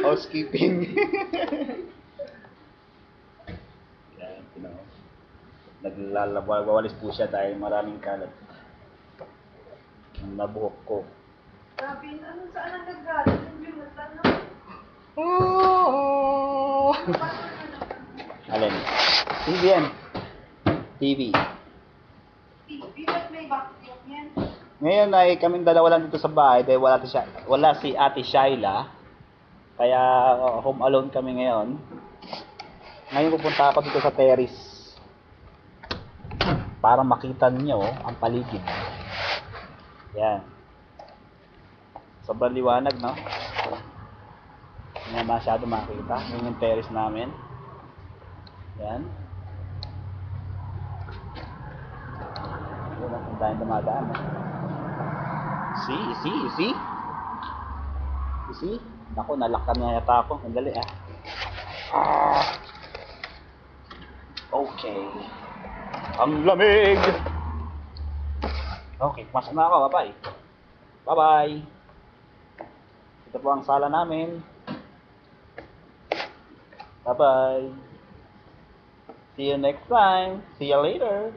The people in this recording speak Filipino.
Housekeeping. Yan, wawalis po siya dahil maraming kalat. Ang nabuhok ko. Sabi, ano saan ang naggalit? Yung ano? Oh! Alin? TV yan. TV. TV, ba't may vacuum yan? Ngayon ay kaming dalawa lang dito sa bahay dahil wala si Ate Shaila. Kaya home alone kami ngayon. Ngayon pupunta ako dito sa terrace para makita niyo ang paligid. Yan. Sobrang liwanag, no? Hindi na masyado makita. Yun yung terrace namin. Yan. Yun ang dahil dumadaan. See? Naku, nalaktan na yata ako. Sandali, Okay. Ang lamig! Okay, pumasok na ako. Bye-bye. Bye-bye. Ito po ang sala namin. Bye-bye. See you next time. See you later.